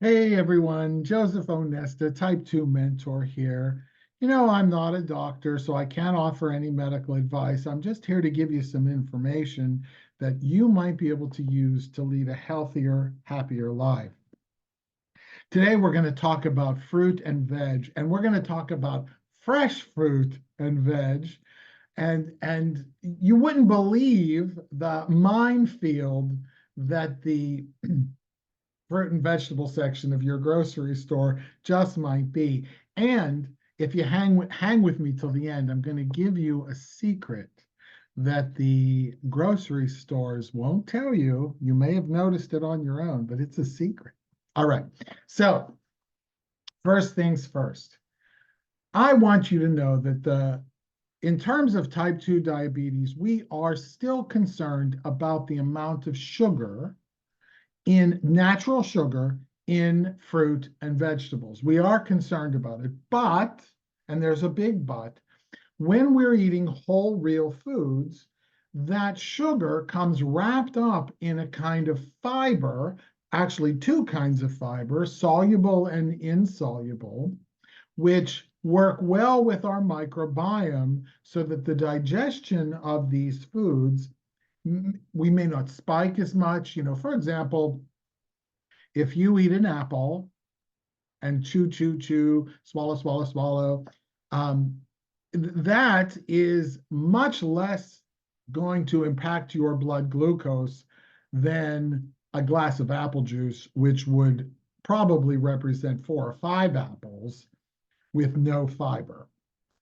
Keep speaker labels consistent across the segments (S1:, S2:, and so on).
S1: Hey everyone, Joseph Onesta, type 2 mentor here. I'm not a doctor, so I can't offer any medical advice. I'm just here to give you some information that you might be able to use to lead a healthier, happier life. Today, we're going to talk about fruit and veg, and we're going to talk about fresh fruit and veg. And you wouldn't believe the minefield that the fruit and vegetable section of your grocery store just might be. And if you hang with me till the end, I'm going to give you a secret that the grocery stores won't tell you. You may have noticed it on your own, but it's a secret. All right. So, first things first. I want you to know that in terms of type 2 diabetes, we are still concerned about the amount of sugar in natural sugar in fruit and vegetables. We are concerned about it, but, and there's a big but, when we're eating whole real foods, that sugar comes wrapped up in a kind of fiber, actually two kinds of fiber, soluble and insoluble, which work well with our microbiome so that the digestion of these foods, we may not spike as much. For example, if you eat an apple and chew, chew, chew, swallow, swallow, swallow, that is much less going to impact your blood glucose than a glass of apple juice, which would probably represent 4 or 5 apples with no fiber.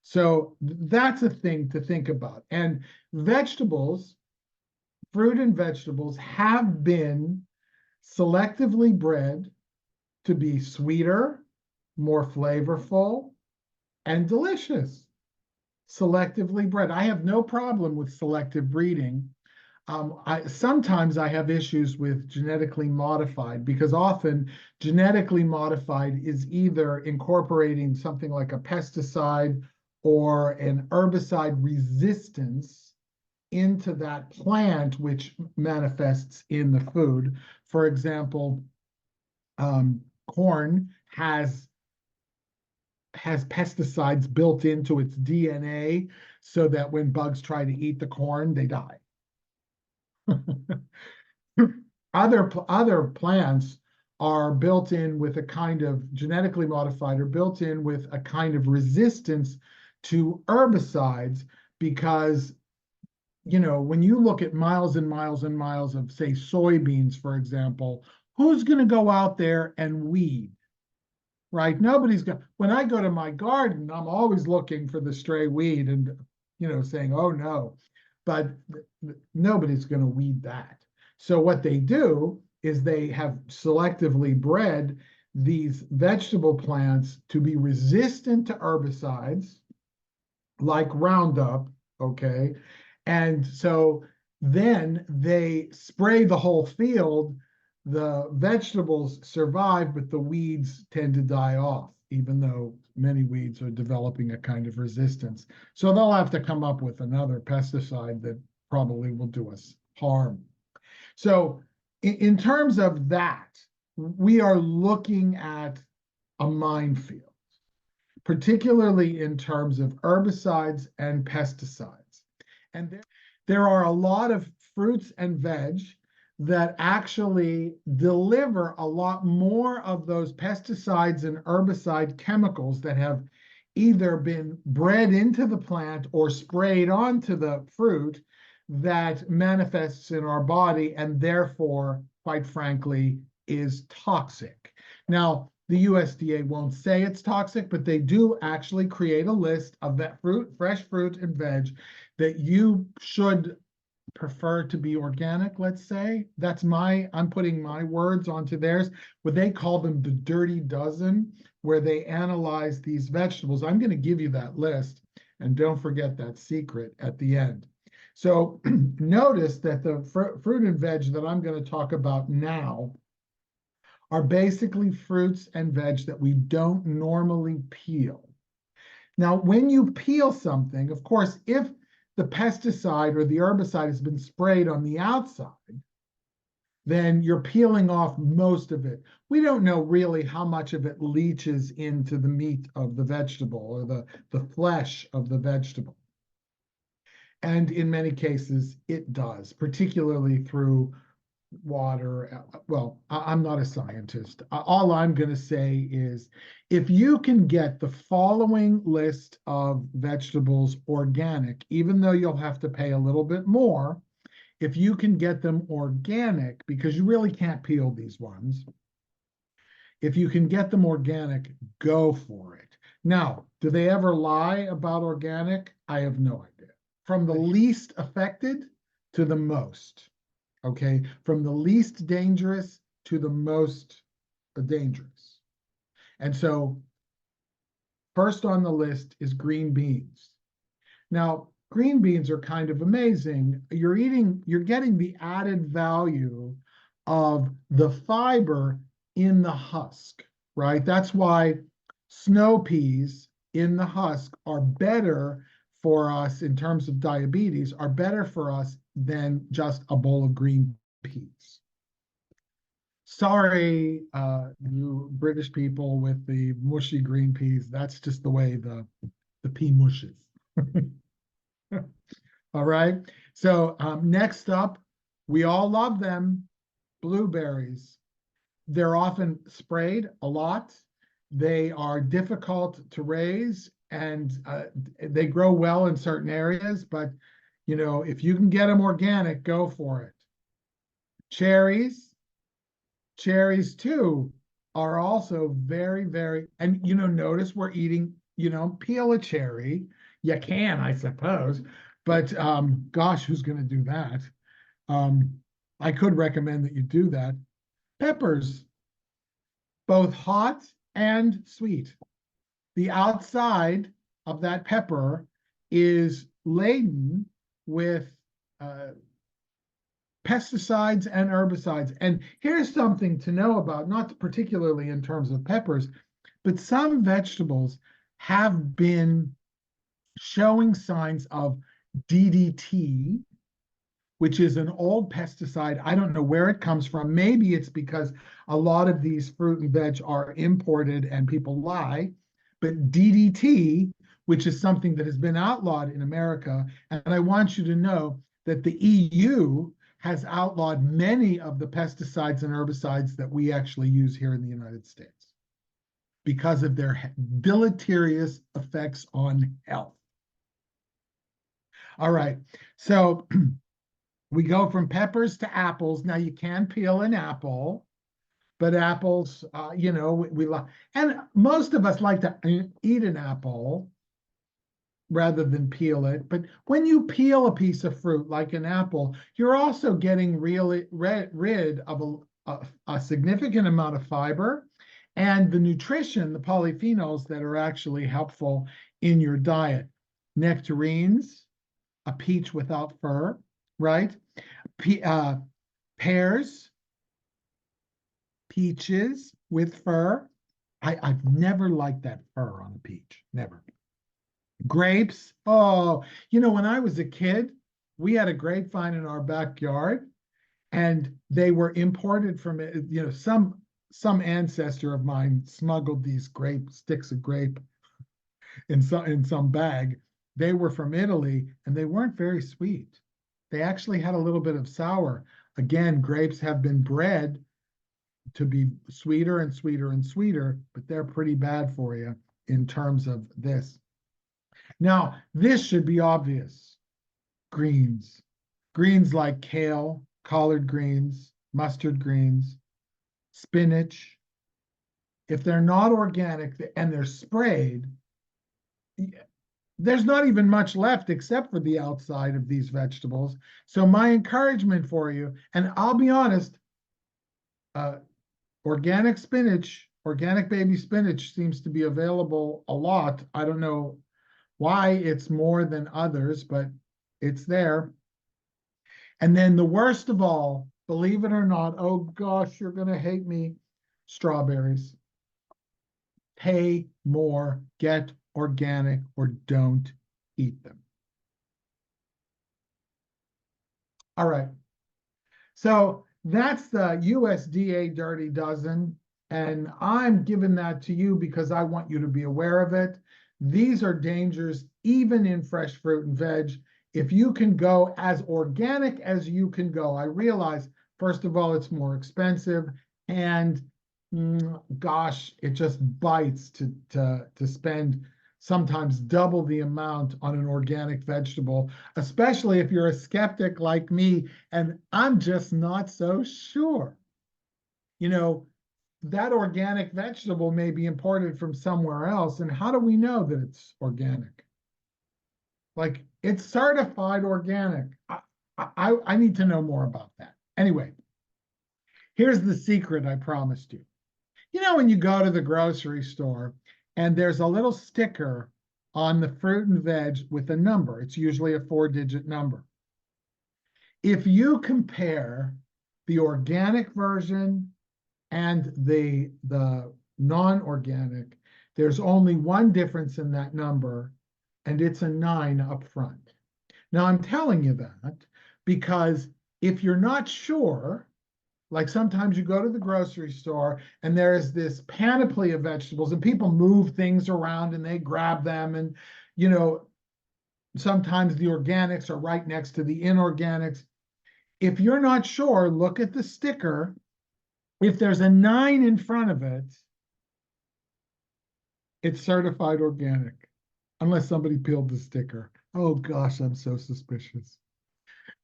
S1: So that's a thing to think about. And vegetables, fruit and vegetables have been selectively bred to be sweeter, more flavorful, and delicious. Selectively bred. I have no problem with selective breeding. Sometimes I have issues with genetically modified because often genetically modified is either incorporating something like a pesticide or an herbicide resistance into that plant, which manifests in the food. For example, corn has pesticides built into its DNA so that when bugs try to eat the corn, they die. Other plants are built in with a kind of genetically modified or built in with a kind of resistance to herbicides because when you look at miles and miles and miles of, say, soybeans, for example, who's going to go out there and weed? Right? Nobody's going. When I go to my garden, I'm always looking for the stray weed and, saying, oh no, but nobody's going to weed that. So what they do is they have selectively bred these vegetable plants to be resistant to herbicides like Roundup, okay? And so then they spray the whole field. The vegetables survive, but the weeds tend to die off, even though many weeds are developing a kind of resistance. So they'll have to come up with another pesticide that probably will do us harm. So in terms of that, we are looking at a minefield, particularly in terms of herbicides and pesticides. And there are a lot of fruits and veg that actually deliver a lot more of those pesticides and herbicide chemicals that have either been bred into the plant or sprayed onto the fruit that manifests in our body and therefore, quite frankly, is toxic. Now, the USDA won't say it's toxic, but they do actually create a list of that fresh fruit and veg that you should prefer to be organic, let's say. I'm putting my words onto theirs, but they call them the dirty dozen, where they analyze these vegetables. I'm going to give you that list, and don't forget that secret at the end. So notice that the fruit and veg that I'm going to talk about now are basically fruits and veg that we don't normally peel. Now, when you peel something, of course, if the pesticide or the herbicide has been sprayed on the outside, then you're peeling off most of it. We don't know really how much of it leaches into the meat of the vegetable or the flesh of the vegetable. And in many cases, it does, particularly through water. Well, I'm not a scientist. All I'm going to say is if you can get the following list of vegetables organic, even though you'll have to pay a little bit more, if you can get them organic, because you really can't peel these ones, if you can get them organic, go for it. Now, do they ever lie about organic? I have no idea. From the least affected to the most. Okay, from the least dangerous to the most dangerous. And so first on the list is green beans. Now, green beans are kind of amazing. You're getting the added value of the fiber in the husk, right? That's why snow peas in the husk are better for us in terms of diabetes, are better for us than just a bowl of green peas. Sorry, you British people with the mushy green peas. That's just the way the pea mushes. All right. So next up, we all love them, blueberries. They're often sprayed a lot. They are difficult to raise and they grow well in certain areas, but you know, if you can get them organic, go for it. Cherries, cherries too are also very, very, and you know, notice we're eating, you know, peel a cherry. You can, I suppose, but gosh, who's going to do that? Um, I could recommend that you do that. Peppers, both hot and sweet. The outside of that pepper is laden with pesticides and herbicides. And here's something to know about, not particularly in terms of peppers, but some vegetables have been showing signs of DDT, which is an old pesticide. I don't know where it comes from. Maybe it's because a lot of these fruit and veg are imported and people lie. But DDT, which is something that has been outlawed in America, and I want you to know that the EU has outlawed many of the pesticides and herbicides that we actually use here in the United States because of their deleterious effects on health. All right, so we go from peppers to apples. Now you can peel an apple, but apples, you know, we like, and most of us like to eat an apple rather than peel it. But when you peel a piece of fruit like an apple, you're also getting really rid of a significant amount of fiber and the nutrition, the polyphenols that are actually helpful in your diet. Nectarines, a peach without fur, right? Pears, peaches with fur. I've never liked that fur on a peach, never. Grapes, oh, you know, when I was a kid, we had a grapevine in our backyard and they were imported from, you know, some ancestor of mine smuggled these sticks of grape in some bag. They were from Italy and they weren't very sweet. They actually had a little bit of sour. Again, grapes have been bred to be sweeter and sweeter and sweeter, but they're pretty bad for you in terms of this. Now, this should be obvious. Greens. Greens like kale, collard greens, mustard greens, spinach. If they're not organic and they're sprayed, there's not even much left except for the outside of these vegetables. So my encouragement for you, and I'll be honest, organic spinach, organic baby spinach seems to be available a lot. I don't know why it's more than others, but it's there. And then the worst of all, believe it or not, oh gosh, you're going to hate me, strawberries. Pay more, get organic, or don't eat them. All right. So That's the USDA Dirty Dozen, and I'm giving that to you because I want you to be aware of it. These are dangers even in fresh fruit and veg. If you can go as organic as you can go, I realize, first of all, it's more expensive, and gosh, it just bites to spend sometimes double the amount on an organic vegetable, especially if you're a skeptic like me and I'm just not so sure. You know, that organic vegetable may be imported from somewhere else. And how do we know that it's organic? Like it's certified organic. I need to know more about that. Anyway, here's the secret I promised you. You know, when you go to the grocery store and there's a little sticker on the fruit and veg with a number, it's usually a 4-digit number. If you compare the organic version and the non-organic, there's only one difference in that number, and it's a 9 up front. Now, I'm telling you that because if you're not sure, like sometimes you go to the grocery store and there's this panoply of vegetables and people move things around and they grab them, and you know, sometimes the organics are right next to the inorganics. If you're not sure, look at the sticker. If there's a 9 in front of it, it's certified organic, unless somebody peeled the sticker. Oh gosh, I'm so suspicious.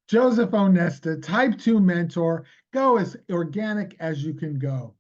S1: Joseph Onesta, type 2 mentor, go as organic as you can go.